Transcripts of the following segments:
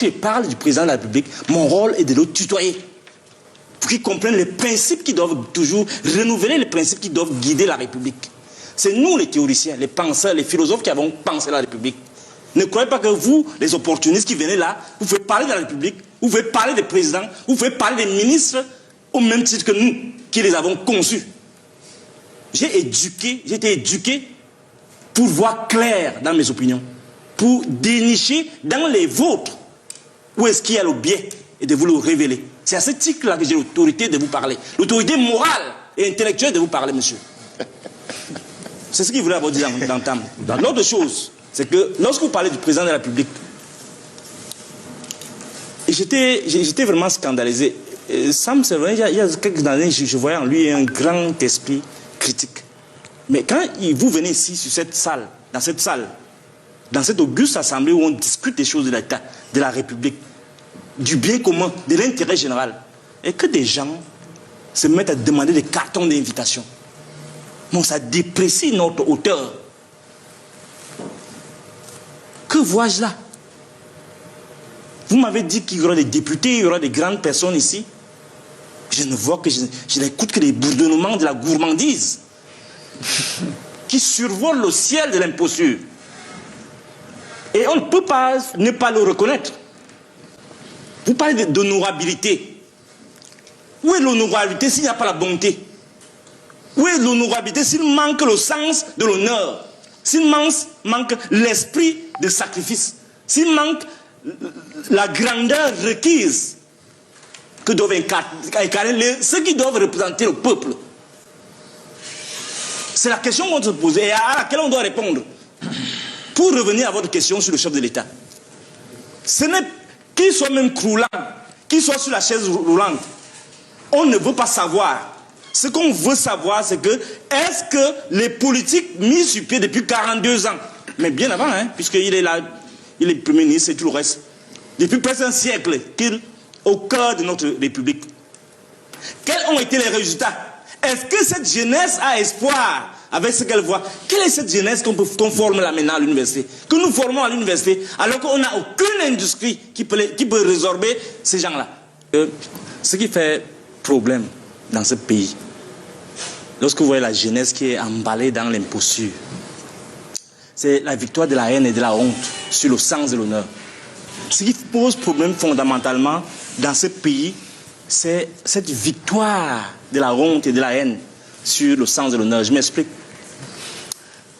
je parle du président de la République, mon rôle est de le tutoyer. Pour qu'ils comprennent les principes qui doivent toujours renouveler les principes qui doivent guider la République. C'est nous les théoriciens, les penseurs, les philosophes qui avons pensé la République. Ne croyez pas que vous, les opportunistes qui venez là, vous pouvez parler de la République, vous pouvez parler des présidents, vous pouvez parler des ministres au même titre que nous, qui les avons conçus. J'ai été éduqué pour voir clair dans mes opinions, pour dénicher dans les vôtres où est-ce qu'il y a le biais et de vous le révéler. C'est à ce titre-là que j'ai l'autorité de vous parler, l'autorité morale et intellectuelle de vous parler, monsieur. C'est ce qu'il voulait avoir dit d'entendre. L'autre chose, c'est que lorsque vous parlez du président de la République, j'étais vraiment scandalisé. Sam, c'est vrai, il y a quelques années, je voyais en lui un grand esprit critique. Mais quand vous venez ici, sur cette salle, dans cette auguste assemblée où on discute des choses de l'État, de la République, du bien commun, de l'intérêt général, et que des gens se mettent à demander des cartons d'invitation, bon, ça déprécie notre hauteur. Que vois-je là? Vous m'avez dit qu'il y aura des députés, il y aura des grandes personnes ici. Je ne vois que, je n'écoute que des bourdonnements de la gourmandise qui survolent le ciel de l'imposture. Et on ne peut pas ne pas le reconnaître. Vous parlez d'honorabilité. Où est l'honorabilité s'il n'y a pas la bonté? Où est l'honorabilité s'il manque le sens de l'honneur? S'il manque l'esprit de sacrifice? S'il manque la grandeur requise que doivent incarner ceux qui doivent représenter le peuple? C'est la question qu'on se pose et à laquelle on doit répondre. Pour revenir à votre question sur le chef de l'État, ce n'est qu'il soit même croulant, qu'il soit sur la chaise roulante, on ne veut pas savoir. Ce qu'on veut savoir, c'est que est-ce que les politiques mis sur pied depuis 42 ans, mais bien avant, hein, puisqu'il est là, il est Premier ministre et tout le reste, depuis presque un siècle, qu'il au cœur de notre République, quels ont été les résultats? Est-ce que cette jeunesse a espoir avec ce qu'elle voit? Quelle est cette jeunesse qu'on forme là maintenant à l'université? Que nous formons à l'université alors qu'on n'a aucune industrie qui peut résorber ces gens-là. Ce qui fait problème dans ce pays, lorsque vous voyez la jeunesse qui est emballée dans l'imposture, c'est la victoire de la haine et de la honte sur le sens de l'honneur. Ce qui pose problème fondamentalement dans ce pays, c'est cette victoire de la honte et de la haine sur le sens de l'honneur. Je m'explique.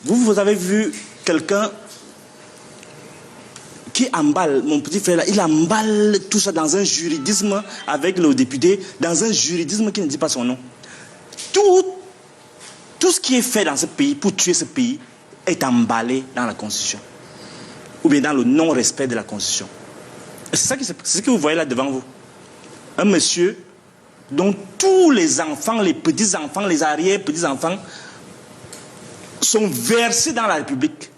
Vous avez vu quelqu'un qui emballe, mon petit frère là, il emballe tout ça dans un juridisme avec le député, dans un juridisme qui ne dit pas son nom. Tout ce qui est fait dans ce pays pour tuer ce pays est emballé dans la Constitution. Ou bien dans le non-respect de la Constitution. C'est ce que vous voyez là devant vous. Un monsieur dont tous les enfants, les petits-enfants, les arrière-petits-enfants sont versés dans la République.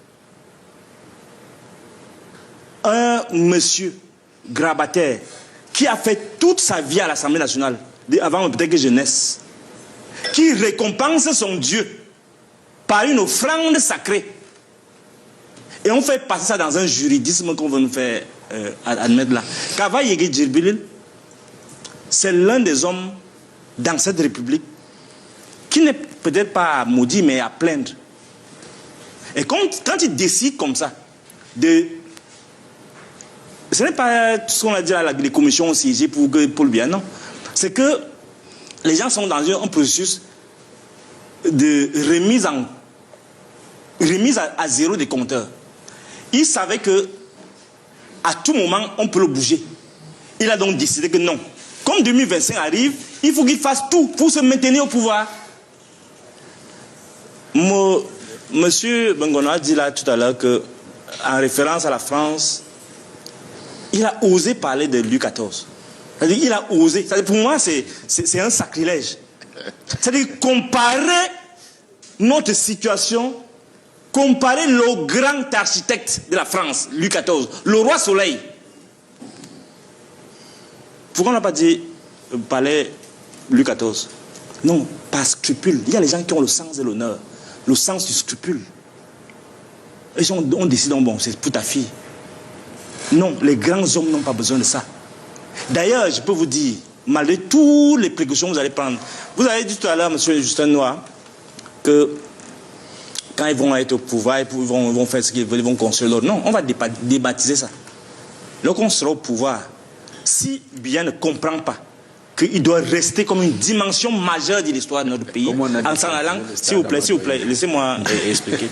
Un monsieur grabataire qui a fait toute sa vie à l'Assemblée nationale, avant peut-être que je naisse, qui récompense son Dieu par une offrande sacrée. Et on fait passer ça dans un juridisme qu'on veut nous faire admettre là. Kava Yegi Djirbilil, c'est l'un des hommes dans cette République qui n'est peut-être pas maudit, mais à plaindre. Et quand il décide comme ça, ce n'est pas tout ce qu'on a dit à les commissions aussi pour le bien, non. C'est que les gens sont dans un processus de remise à zéro des compteurs. Il savait que à tout moment, on peut le bouger. Il a donc décidé que non. Comme 2025 arrive, il faut qu'il fasse tout pour se maintenir au pouvoir. Monsieur Bengono a dit là tout à l'heure que, en référence à la France, il a osé parler de Louis XIV. C'est-à-dire, il a osé. Pour moi, c'est un sacrilège. C'est-à-dire, comparer notre situation, comparer le grand architecte de la France, Louis XIV, le roi Soleil. Pourquoi on n'a pas dit palais Louis XIV? Non, par scrupule. Il y a les gens qui ont le sens de l'honneur, le sens du scrupule. Et on décide, bon, c'est pour ta fille. Non, les grands hommes n'ont pas besoin de ça. D'ailleurs, je peux vous dire, malgré toutes les précautions que vous allez prendre, vous avez dit tout à l'heure, M. Justin Noir, que quand ils vont être au pouvoir, ils vont faire ce qu'ils veulent, ils vont construire l'autre. Non, on va débaptiser ça. Lorsqu'on sera au pouvoir, si Biya ne comprend pas qu'il doit rester comme une dimension majeure de l'histoire de notre pays, en s'en allant, s'il vous plaît, laissez-moi expliquer.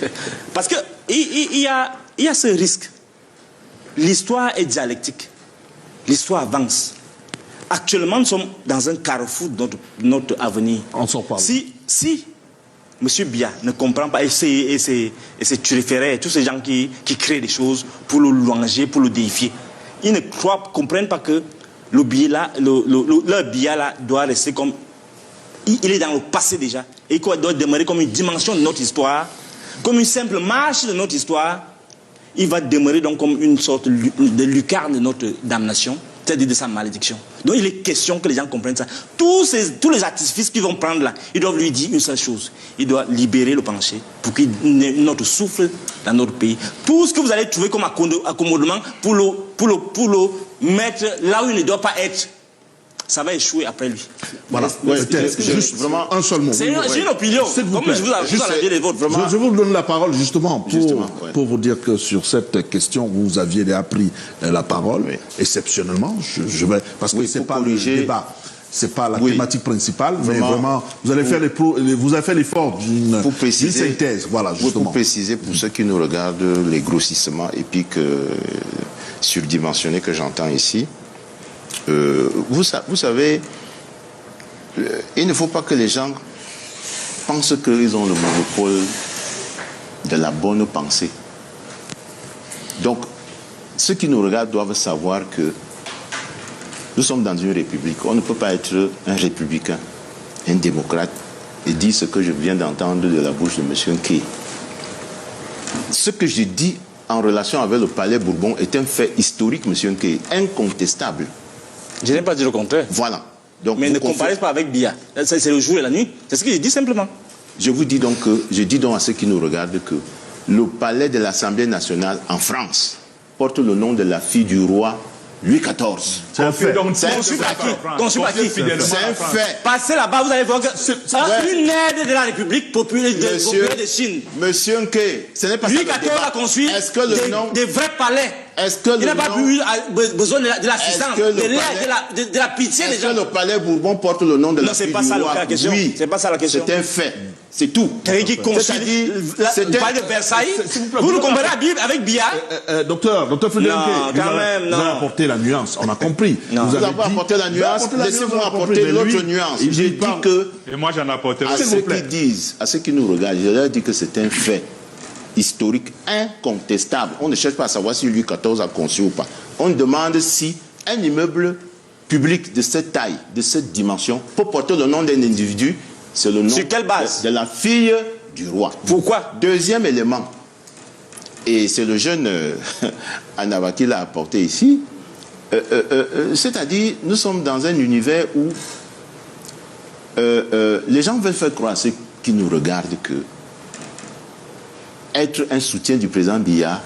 Parce qu'il y a ce risque. L'histoire est dialectique. L'histoire avance. Actuellement, nous sommes dans un carrefour de notre avenir. On s'en parle. Si M. Biya ne comprend pas, et c'est turiféraires, tous ces gens qui créent des choses pour le louanger, pour le déifier, ils ne comprennent pas que leur Biya là doit rester comme... Il est dans le passé déjà. Et qu'il doit demeurer comme une dimension de notre histoire, comme une simple marche de notre histoire. Il va demeurer donc comme une sorte de lucarne de notre damnation, c'est-à-dire de sa malédiction. Donc il est question que les gens comprennent ça. Tous les artifices qu'ils vont prendre là, ils doivent lui dire une seule chose. Il doit libérer le penché pour qu'il n'ait notre souffle dans notre pays. Tout ce que vous allez trouver comme accommodement pour le mettre là où il ne doit pas être, ça va échouer après lui. Voilà. Juste vraiment un seul mot. C'est une opinion. Comme je vous ai dit les vôtres. Je vous donne la parole justement pour vous dire que sur cette question, vous aviez déjà pris la parole, exceptionnellement. Parce que c'est pas le débat. C'est pas la thématique principale, mais vraiment, vous allez faire l'effort d'une synthèse. Voilà, justement. Pour préciser, pour ceux qui nous regardent, les grossissements épiques surdimensionnés que j'entends ici, vous savez, il ne faut pas que les gens pensent qu'ils ont le monopole de la bonne pensée. Donc, ceux qui nous regardent doivent savoir que nous sommes dans une république. On ne peut pas être un républicain, un démocrate, et dire ce que je viens d'entendre de la bouche de M. Nkei. Ce que je dis en relation avec le palais Bourbon est un fait historique, M. Nkei, incontestable. Je n'ai pas dit le contraire. Voilà. Donc, mais ne comparez pas avec Biya. C'est le jour et la nuit. C'est ce que je dis simplement. Je vous dis donc à ceux qui nous regardent que le palais de l'Assemblée nationale en France porte le nom de la fille du roi Louis XIV. C'est un fait. C'est un fait. Passez là-bas, vous allez voir que une aide de la République populaire de Chine. Monsieur Nkei, ce n'est pas ça. Louis XIV a construit des vrais palais. Il n'a pas besoin de l'assistance, de la pitié des gens. Est-ce que le palais Bourbon porte le nom de la fille du roi? Non, c'est pas ça la question. Oui, c'est pas ça la question. C'est un fait. C'est tout. Qui construit le palais de Versailles. Vous nous comparez avec Biya. Docteur Frédéric, vous avez apporté la nuance. On a compris. Vous avez apporté la nuance. Laissez-moi apporter l'autre nuance. J'ai dit que... Et moi j'en ai apporté à ceux qui disent, à ceux qui nous regardent, je leur dis que c'est un fait historique incontestable. On ne cherche pas à savoir si Louis XIV a conçu ou pas. On demande si un immeuble public de cette taille, de cette dimension, peut porter le nom d'un individu. C'est le nom sur quelle base? De la fille du roi. Pourquoi? Deuxième élément, et c'est le jeune Anava qui l'a apporté ici, c'est-à-dire nous sommes dans un univers où les gens veulent faire croire à ceux qui nous regardent que être un soutien du président Biya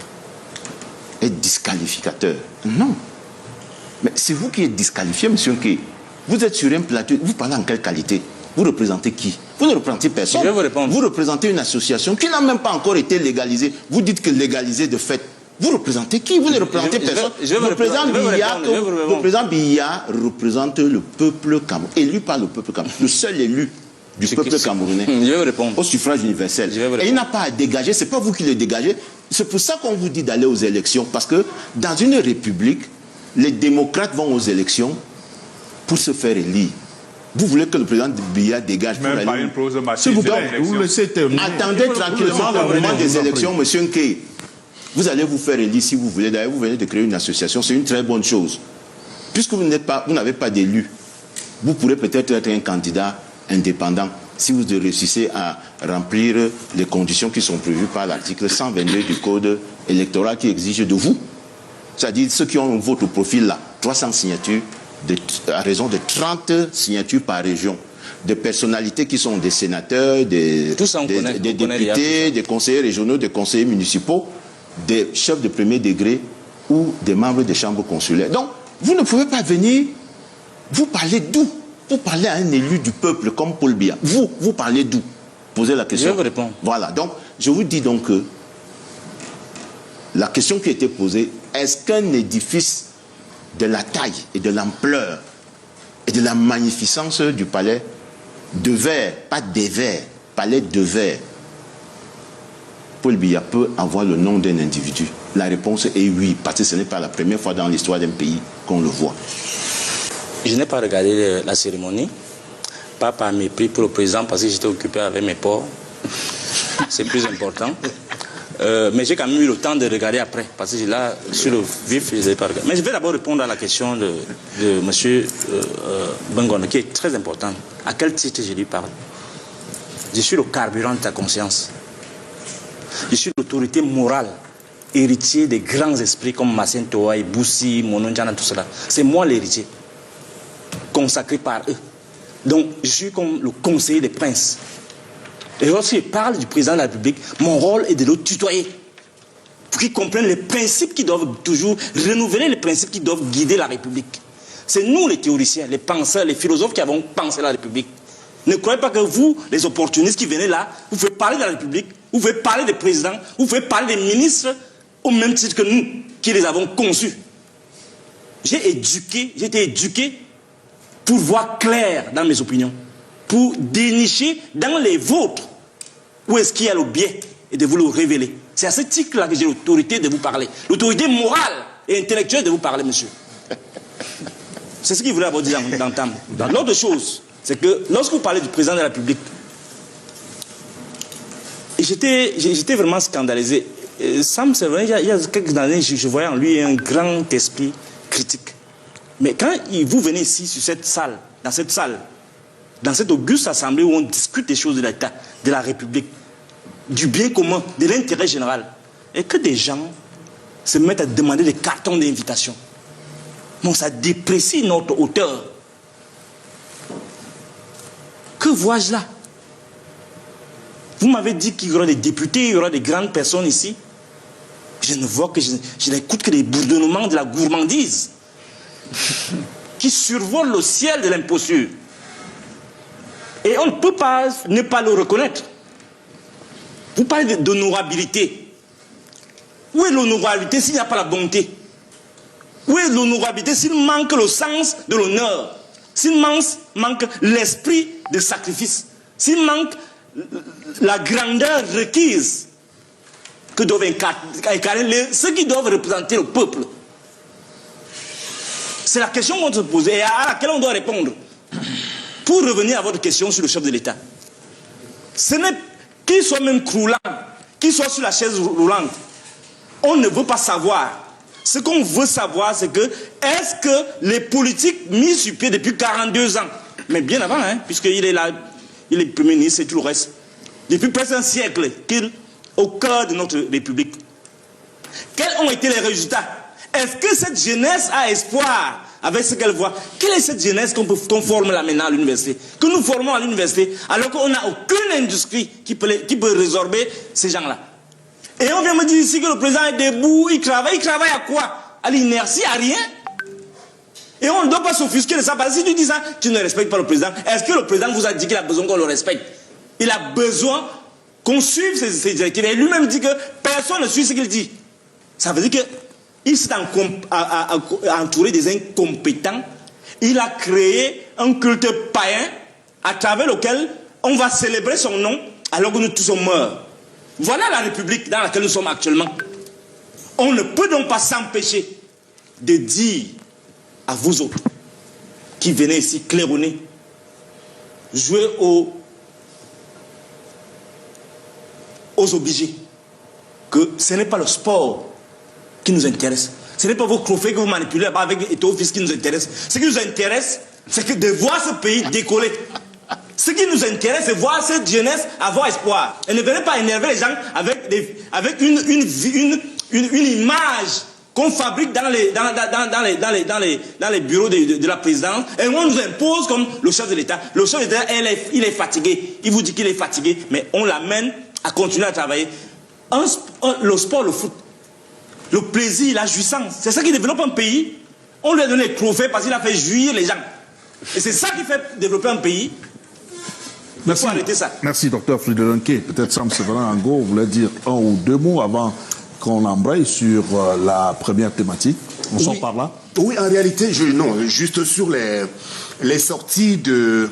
est disqualificateur. Non. Mais c'est vous qui êtes disqualifié, monsieur Nkei. Vous êtes sur un plateau, vous parlez en quelle qualité? Vous représentez qui? Vous ne représentez personne. Je vais vous répondre. Vous représentez une association qui n'a même pas encore été légalisée. Vous dites que légalisée de fait. Vous représentez qui? Vous ne représentez personne. Le président Biya représente le peuple camerounais, élu par le peuple camerounais, le seul élu du peuple camerounais. Je vais répondre. Au suffrage universel. Et il n'a pas à dégager, c'est pas vous qui le dégagez. C'est pour ça qu'on vous dit d'aller aux élections. Parce que dans une république, les démocrates vont aux élections pour se faire élire. Vous voulez que le président Biya dégage pour aller... S'il vous plaît, vous laissez terminer. Attendez tranquillement le moment des élections, monsieur Nkei. Vous allez vous faire élire si vous voulez. D'ailleurs, vous venez de créer une association. C'est une très bonne chose. Puisque vous n'avez pas d'élu, vous pourrez peut-être être un candidat indépendant si vous réussissez à remplir les conditions qui sont prévues par l'article 122 du Code électoral qui exige de vous. C'est-à-dire ceux qui ont un vote au profil là, 300 signatures, à raison de 30 signatures par région. Des personnalités qui sont des sénateurs, des députés, des conseillers régionaux, des conseillers municipaux, des chefs de premier degré ou des membres des chambres consulaires. Donc, vous ne pouvez pas venir, vous parlez d'où? Vous parlez à un élu du peuple comme Paul Biya. Vous parlez d'où? Posez la question. Je vais vous répondre. Voilà, donc, je vous dis donc que la question qui a été posée, est-ce qu'un édifice de la taille et de l'ampleur et de la magnificence du palais de verre, pas des verres, palais de verre, Paul Biya peut avoir le nom d'un individu? La réponse est oui, parce que ce n'est pas la première fois dans l'histoire d'un pays qu'on le voit. Je n'ai pas regardé la cérémonie, pas par mépris pour le président, parce que j'étais occupé avec mes porcs. C'est plus important. Mais j'ai quand même eu le temps de regarder après, parce que là, sur le vif, je n'ai pas regardé. Mais je vais d'abord répondre à la question de M. Bengono, qui est très importante. À quel titre je lui parle? Je suis le carburant de ta conscience. Je suis l'autorité morale, héritier des grands esprits comme Massène Toa, Boussi, Mononjana, tout cela. C'est moi l'héritier, consacré par eux. Donc, je suis comme le conseiller des princes. Et lorsque je parle du président de la République, mon rôle est de le tutoyer. Pour qu'il comprenne les principes qui doivent toujours renouveler les principes qui doivent guider la République. C'est nous les théoriciens, les penseurs, les philosophes qui avons pensé la République. Ne croyez pas que vous, les opportunistes qui venez là, vous pouvez parler de la République, vous pouvez parler des présidents, vous pouvez parler des ministres au même titre que nous, qui les avons conçus. J'ai été éduqué pour voir clair dans mes opinions, pour dénicher dans les vôtres où est-ce qu'il y a le biais et de vous le révéler. C'est à ce titre-là que j'ai l'autorité de vous parler, l'autorité morale et intellectuelle de vous parler, monsieur. C'est ce qu'il voulait avoir dit d'entendre. L'autre chose, c'est que lorsque vous parlez du président de la République, j'étais vraiment scandalisé. Sam, c'est vrai, il y a quelques années, je voyais en lui un grand esprit critique. Mais quand vous venez ici, sur cette salle, dans cette auguste assemblée où on discute des choses de l'État, de la République, du bien commun, de l'intérêt général, et que des gens se mettent à demander des cartons d'invitation, bon, ça déprécie notre hauteur. Que vois-je là? Vous m'avez dit qu'il y aura des députés, il y aura des grandes personnes ici. Je ne vois que je n'écoute que des bourdonnements de la gourmandise qui survolent le ciel de l'imposture. Et on ne peut pas ne pas le reconnaître. Vous parlez d'honorabilité. Où est l'honorabilité s'il n'y a pas la bonté? Où est l'honorabilité s'il manque le sens de l'honneur? S'il manque l'esprit de sacrifice? S'il manque la grandeur requise que doivent incarner ceux qui doivent représenter le peuple? C'est la question qu'on se pose et à laquelle on doit répondre. Pour revenir à votre question sur le chef de l'État, ce n'est qu'il soit même croulant, qu'il soit sur la chaise roulante, on ne veut pas savoir. Ce qu'on veut savoir, c'est que est-ce que les politiques mis sur pied depuis 42 ans, mais bien avant, hein, puisqu'il est là, il est Premier ministre et tout le reste, depuis presque un siècle, qu'il au cœur de notre République, quels ont été les résultats? Est-ce que cette jeunesse a espoir avec ce qu'elle voit? Quelle est cette jeunesse qu'on forme là maintenant à l'université? Que nous formons à l'université alors qu'on n'a aucune industrie qui peut résorber ces gens-là. Et on vient me dire ici que le président est debout, il travaille à quoi? À l'inertie, à rien. Et on ne doit pas s'offusquer de ça. Parce que si tu dis ça, tu ne respectes pas le président. Est-ce que le président vous a dit qu'il a besoin qu'on le respecte? Il a besoin qu'on suive ses directives. Et lui-même dit que personne ne suit ce qu'il dit. Ça veut dire qu'il s'est entouré des incompétents. Il a créé un culte païen à travers lequel on va célébrer son nom alors que nous tous sommes morts. Voilà la République dans laquelle nous sommes actuellement. On ne peut donc pas s'empêcher de dire à vous autres qui venez ici claironner, jouer aux obligés, que ce n'est pas le sport qui nous intéresse. Ce n'est pas vos trophées que vous manipulez avec Eto'o-Fils qui nous intéresse. Ce qui nous intéresse, c'est que de voir ce pays décoller. Ce qui nous intéresse, c'est voir cette jeunesse avoir espoir. Et ne venez pas énerver les gens avec une image qu'on fabrique dans les bureaux de la présidence. Et on nous impose comme le chef de l'État. Le chef de l'État, il est fatigué. Il vous dit qu'il est fatigué, mais on l'amène à continuer à travailler. Le sport, le foot. le plaisir, la jouissance. C'est ça qui développe un pays. On lui a donné des trophées parce qu'il a fait jouir les gens. Et c'est ça qui fait développer un pays. Merci. Il faut arrêter ça. Merci, docteur Fridelenke. Peut-être Sam Séverin Ango voulait dire un ou deux mots avant qu'on embraye sur la première thématique. On s'en parle là? Oui, en réalité, non, juste sur les sorties de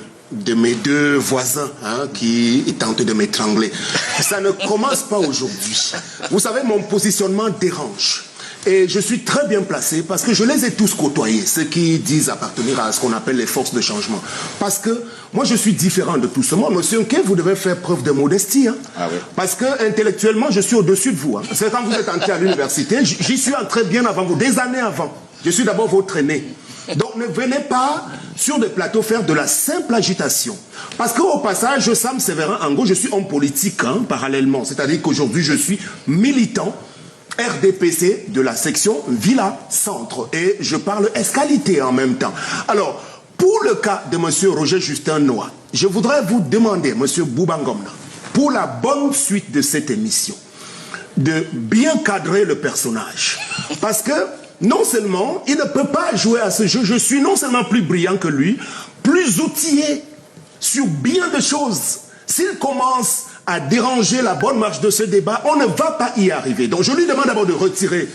mes deux voisins qui tentent de m'étrangler. Ça ne commence pas aujourd'hui. Vous savez, mon positionnement dérange. Et je suis très bien placé parce que je les ai tous côtoyés, ceux qui disent appartenir à ce qu'on appelle les forces de changement. Parce que moi, je suis différent de tout ce monde. Monsieur Nke, vous devez faire preuve de modestie. Ah oui. Parce que intellectuellement, je suis au-dessus de vous. C'est quand vous êtes entré à l'université, j'y suis entré bien avant vous, des années avant. Je suis d'abord votre aîné. Donc ne venez pas sur des plateaux faire de la simple agitation. Parce qu'au passage, Sam Séverin Ango, je suis homme politique parallèlement. C'est-à-dire qu'aujourd'hui, je suis militant RDPC de la section Villa Centre. Et je parle escalité en même temps. Alors, pour le cas de M. Roger Justin Noah, je voudrais vous demander, M. Boubangomna, pour la bonne suite de cette émission, de bien cadrer le personnage. Parce que, non seulement, il ne peut pas jouer à ce jeu, je suis non seulement plus brillant que lui, plus outillé sur bien de choses. S'il commence à déranger la bonne marche de ce débat, on ne va pas y arriver. Donc je lui demande d'abord de retirer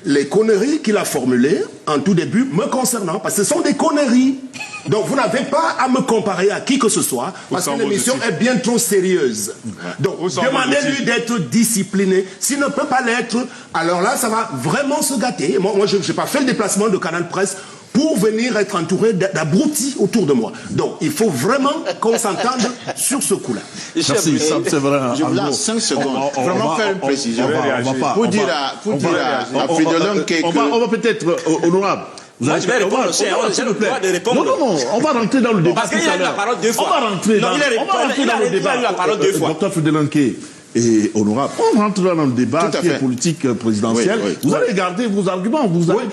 les conneries qu'il a formulées en tout début me concernant, parce que ce sont des conneries. Donc vous n'avez pas à me comparer à qui que ce soit, parce que l'émission est bien trop sérieuse. Donc demandez-lui d'être discipliné. S'il ne peut pas l'être, alors là, ça va vraiment se gâter. Moi je n'ai pas fait le déplacement de Canal Presse pour venir être entouré d'abrutis autour de moi. Donc, il faut vraiment qu'on s'entende sur ce coup-là. Merci, Sam Séverin. Je vous laisse 5 secondes. Vraiment faire une précision. Pour dire à Fridelenke que... On va peut-être, honorable, Moi, je vais répondre aussi. J'ai le droit de répondre. Non, on va rentrer dans le débat. Parce qu'il a eu la parole deux fois. On va rentrer dans le débat. Il a eu la parole deux fois. Docteur Fridelenke et honorable, on rentre dans le débat qui est politique présidentielle. Vous allez garder vos arguments.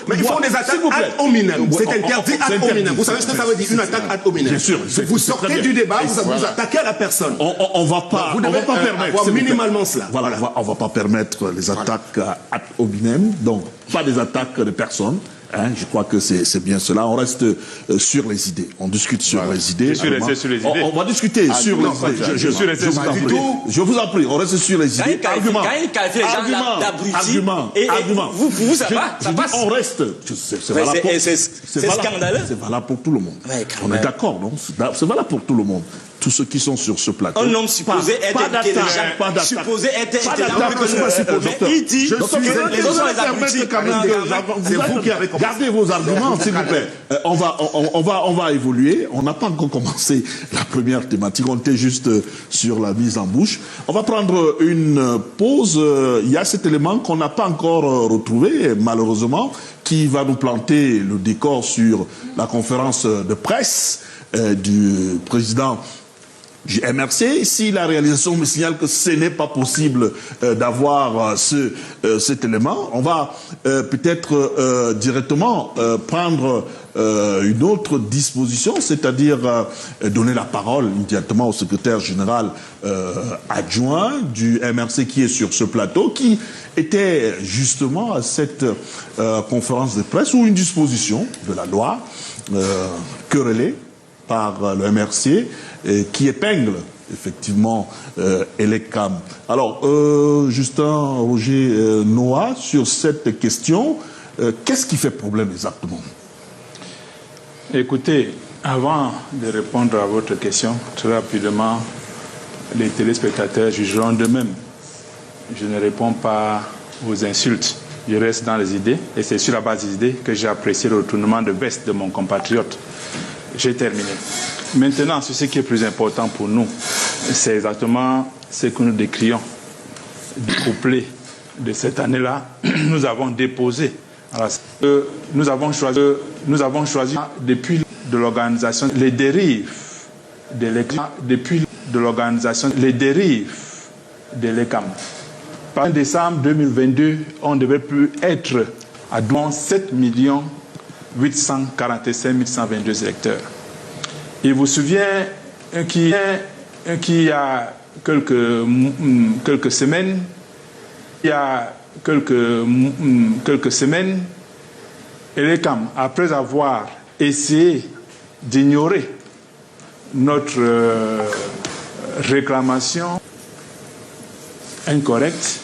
Mais il faut des attaques ad hominem. C'est interdit ad hominem. Vous savez ce que ça veut dire, une attaque ad hominem? Bien sûr. Vous sortez du débat, vous attaquez à la personne. On ne va pas permettre. Minimalement cela. Voilà, on ne va pas permettre les attaques ad hominem. Donc, pas des attaques de personnes. Je crois que c'est bien cela. On reste sur les idées. On discute sur les idées. Je suis resté sur les idées. On va discuter sur les idées. Je suis resté sur les idées. Je vous en prie, on reste sur les idées. Quand il qualifie les gens d'abrutis, vous, ça passe. On reste. C'est scandaleux. C'est valable pour tout le monde. On est d'accord, non? C'est valable pour tout le monde. Tous ceux qui sont sur ce plateau. Un homme supposé être intelligent. Supposé être intelligent. Mais il dit que les autres sont les abrutis. C'est vous qui avez commencé. Gardez vos arguments, s'il vous plaît. On va évoluer. On n'a pas encore commencé la première thématique. On était juste sur la mise en bouche. On va prendre une pause. Il y a cet élément qu'on n'a pas encore retrouvé, malheureusement, qui va nous planter le décor sur la conférence de presse du président du MRC. Si la réalisation me signale que ce n'est pas possible d'avoir cet élément, on va peut-être directement prendre une autre disposition, c'est-à-dire donner la parole immédiatement au secrétaire général adjoint du MRC qui est sur ce plateau, qui était justement à cette conférence de presse où une disposition de la loi querellée par le MRC qui épingle effectivement Elecam. Alors, Justin Roger Noah, sur cette question, qu'est-ce qui fait problème exactement? Écoutez, avant de répondre à votre question, très rapidement, les téléspectateurs jugeront d'eux-mêmes. Je ne réponds pas aux insultes. Je reste dans les idées, et c'est sur la base des idées que j'ai apprécié le retournement de veste de mon compatriote. J'ai terminé. Maintenant, ce qui est plus important pour nous, c'est exactement ce que nous décrions. Du couplet de cette année-là, nous avons déposé. Nous avons choisi depuis de l'organisation les dérives de l'ECAM. Depuis de l'organisation les dérives de l'ECAM. Par décembre 2022, on ne devait plus être à 7 845 122 électeurs. Il vous souvient qu'il y a quelques semaines, il y a quelques semaines, Elecam, après avoir essayé d'ignorer notre réclamation incorrecte,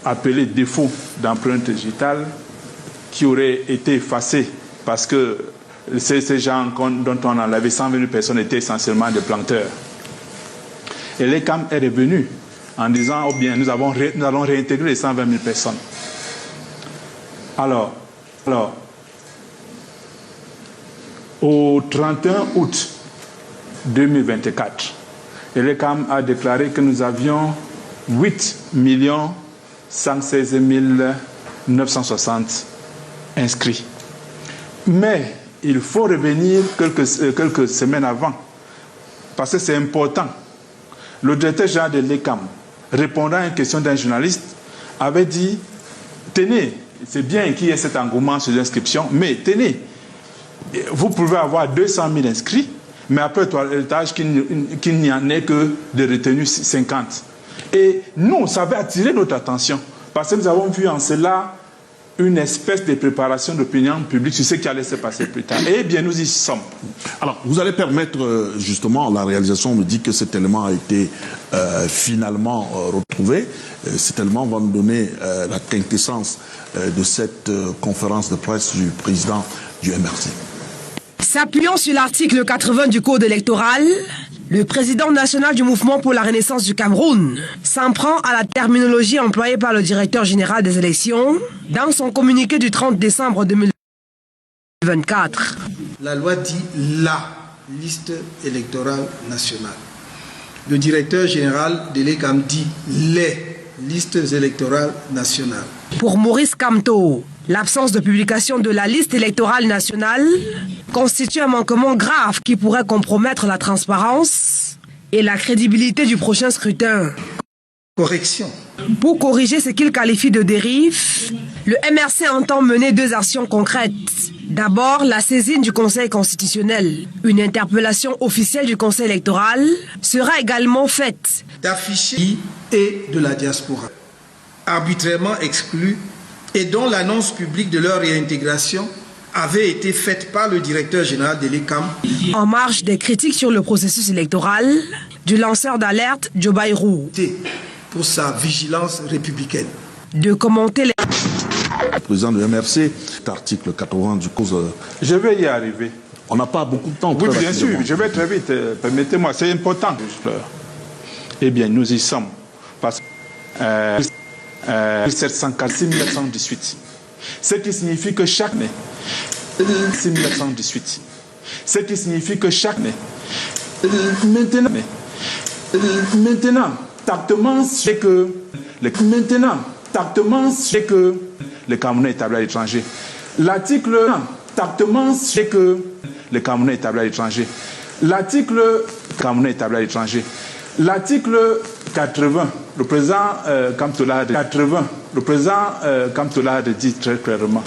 appelée défaut d'empreinte digitale, qui aurait été effacée parce que ces gens dont on enlevait 120 000 personnes étaient essentiellement des planteurs. Et l'ECAM est revenu en disant, oh bien, nous allons réintégrer les 120 000 personnes. Alors, au 31 août 2024, l'ECAM a déclaré que nous avions 8 116 960 inscrits. Mais il faut revenir quelques semaines avant, parce que c'est important. Le directeur général de l'ECAM, répondant à une question d'un journaliste, avait dit, tenez, c'est bien qu'il y ait cet engouement sur l'inscription, mais tenez, vous pouvez avoir 200 000 inscrits, mais après toilettage, qu'il n'y en ait que de retenus 50. Et nous, ça avait attiré notre attention, parce que nous avons vu en cela une espèce de préparation d'opinion publique sur ce qui allait se passer plus tard. Eh bien, nous y sommes. Alors, vous allez permettre, justement, la réalisation me dit que cet élément a été finalement retrouvé. Cet élément va nous donner la quintessence de cette conférence de presse du président du MRC. S'appuyant sur l'article 80 du Code électoral, le président national du Mouvement pour la Renaissance du Cameroun s'en prend à la terminologie employée par le directeur général des élections dans son communiqué du 30 décembre 2024. La loi dit la liste électorale nationale. Le directeur général de l'ECAM dit les listes électorales nationales. Pour Maurice Kamto, l'absence de publication de la liste électorale nationale constitue un manquement grave qui pourrait compromettre la transparence et la crédibilité du prochain scrutin. Correction. Pour corriger ce qu'il qualifie de dérive, le MRC entend mener 2 actions concrètes. D'abord, la saisine du Conseil constitutionnel. Une interpellation officielle du Conseil électoral sera également faite. D'afficher et de la diaspora, arbitrairement exclus et dont l'annonce publique de leur réintégration avait été faite par le directeur général de l'ECAM. En marge des critiques sur le processus électoral du lanceur d'alerte Joe Bayrou. Pour sa vigilance républicaine. De commenter les... Le président de MRC, cet article 80 du cause... Je vais y arriver. On n'a pas beaucoup de temps. Oui, bien sûr, je vais très vite. Permettez-moi, c'est important. Eh bien, nous y sommes. Parce que 746 1918. Ce qui signifie que chaque année, 1918. Ce qui signifie que chaque année, maintenant, tactement, c'est que le Camerounais établi à l'étranger. L'article tactement, c'est que le Camerounais établi à l'étranger. L'article Camerounais établi à l'étranger. L'article 80, le président Kamtola dit très clairement,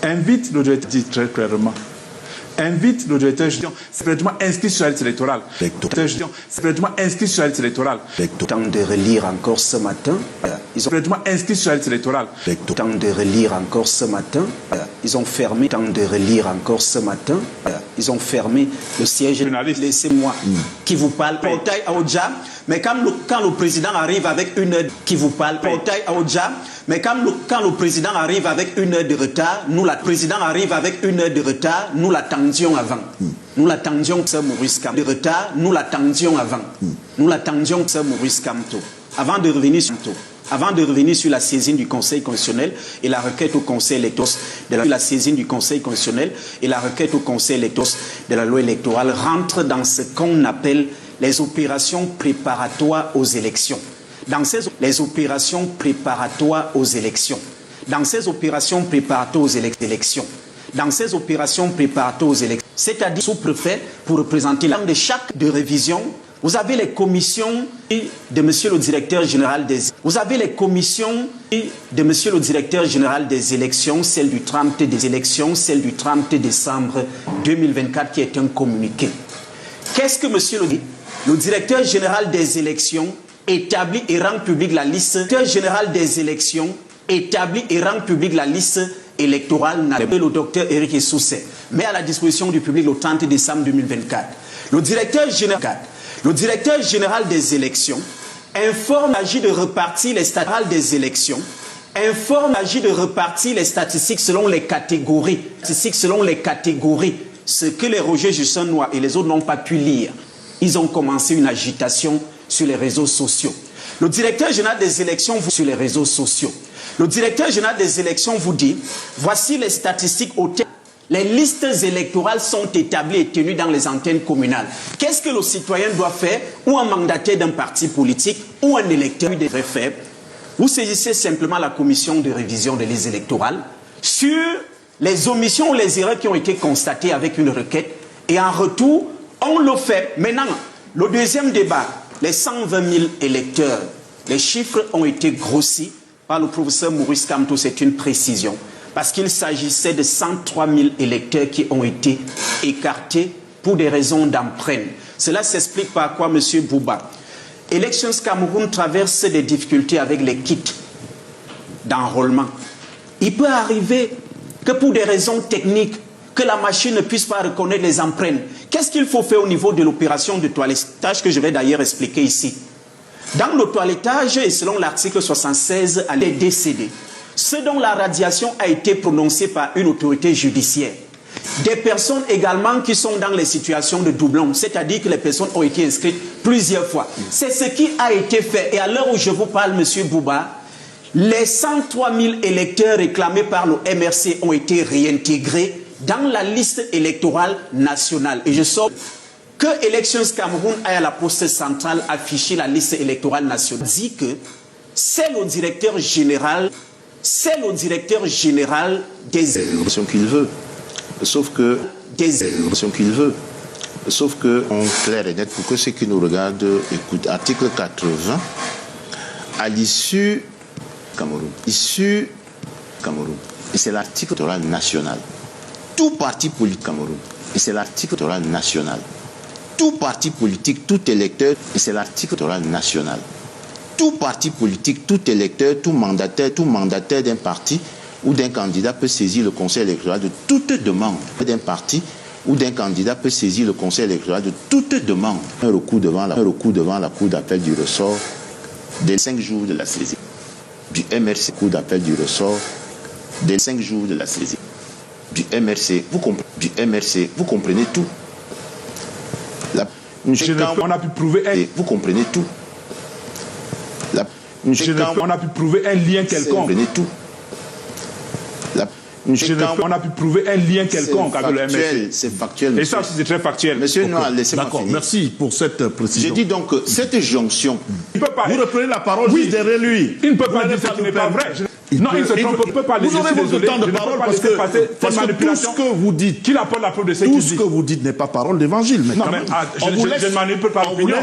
invite le directeur général, c'est complètement inscrit sur la liste électorale. C'est complètement inscrit sur la liste électorale. Temps de relire encore ce matin. Ils ont complètement inscrit sur la liste électorale. Temps de relire encore ce matin. Ils ont fermé. Temps de relire encore ce matin. Ils ont fermé le siège. Laissez-moi qui vous parle. Portail Aoudja. Mais quand le président arrive avec une heure qui vous parle. Portail Aoudja. Mais quand le président arrive avec une heure de retard, nous l'attendions avant. Nous l'attendions, Sir Maurice Kamto. De retard, nous l'attendions avant. Nous l'attendions, Sir Maurice Kamto. Avant de revenir sur la saisine du Conseil constitutionnel et la requête au Conseil électoral de la loi électorale rentre dans ce qu'on appelle les opérations préparatoires aux élections. Dans ces opérations préparatoires aux élections, c'est-à-dire sous-préfet pour représenter l'âme de chaque de révision. Vous avez les commissions de monsieur le directeur général des élections, celle du 30 décembre 2024 qui est un communiqué. Qu'est-ce que monsieur le directeur général des élections établit et rend public la liste. Le directeur général des élections établit et rend public la liste électorale. Le docteur Éric Essoussé met à la disposition du public le 30 décembre 2024. Le directeur général des élections informe l'AGI de repartir les statistiques des élections, selon les catégories, ce que les Roger Justin-Noir et les autres n'ont pas pu lire. Ils ont commencé une agitation sur les réseaux sociaux. Le directeur général des élections sur les réseaux sociaux. Le directeur général des élections vous dit, voici les statistiques au terme. Les listes électorales sont établies et tenues dans les antennes communales. Qu'est-ce que le citoyen doit faire, ou un mandataire d'un parti politique, ou un électeur devrait faire? Vous saisissez simplement la commission de révision des listes électorales sur les omissions ou les erreurs qui ont été constatées avec une requête, et en retour, on le fait. Maintenant, le deuxième débat, les 120 000 électeurs, les chiffres ont été grossis par le professeur Maurice Kamto, c'est une précision. Parce qu'il s'agissait de 103 000 électeurs qui ont été écartés pour des raisons d'empreinte. Cela s'explique par quoi, M. Bouba? Elections Cameroun traverse des difficultés avec les kits d'enrôlement. Il peut arriver que pour des raisons techniques, que la machine ne puisse pas reconnaître les empreintes. Qu'est-ce qu'il faut faire au niveau de l'opération de toilettage que je vais d'ailleurs expliquer ici? Dans le toilettage, et selon l'article 76, elle est décédée. Ce dont la radiation a été prononcée par une autorité judiciaire. Des personnes également qui sont dans les situations de doublons, c'est-à-dire que les personnes ont été inscrites plusieurs fois. C'est ce qui a été fait. Et à l'heure où je vous parle, M. Bouba, les 103 000 électeurs réclamés par le MRC ont été réintégrés dans la liste électorale nationale. Et je sors que Elections Cameroun aille à la poste centrale afficher la liste électorale nationale. Dit que c'est le directeur général des élections qu'il veut. Sauf que en clair et net, pour que ceux qui nous regardent écoutent, article 80, à l'issue Cameroun. Et c'est l'article électoral national. Tout parti politique Cameroun. Et c'est l'article électoral national. Tout parti politique, tout électeur, et c'est l'article électoral national. Tout parti politique, tout électeur, tout mandataire d'un parti ou d'un candidat peut saisir le conseil électoral de toute demande d'un parti ou d'un candidat peut saisir le conseil électoral de toute demande. Un recours devant la cour d'appel du ressort des 5 jours de la saisie. Du MRC, cour d'appel du ressort des 5 jours de la saisie. Du MRC, vous comprenez tout. On a pu prouver vous comprenez tout. On a pu prouver un lien quelconque. Vous comprenez tout. On a pu prouver un lien quelconque avec le MRC. C'est factuel. Et ça aussi, c'est très factuel. Monsieur Noir, laissez-moi finir. D'accord, merci pour cette précision. Je dis donc que cette jonction... Il peut pas, vous reprenez la parole juste derrière lui. Il ne peut pas dire ce qui n'est pas vrai. Non, il ne peut pas vous aurez votre temps de parole parce que tout ce que vous dites, qu'il apporte la preuve de ce qu'il dit. Tout ce que vous dites n'est pas parole d'évangile. Non, mais je ne manipule pas l'opinion.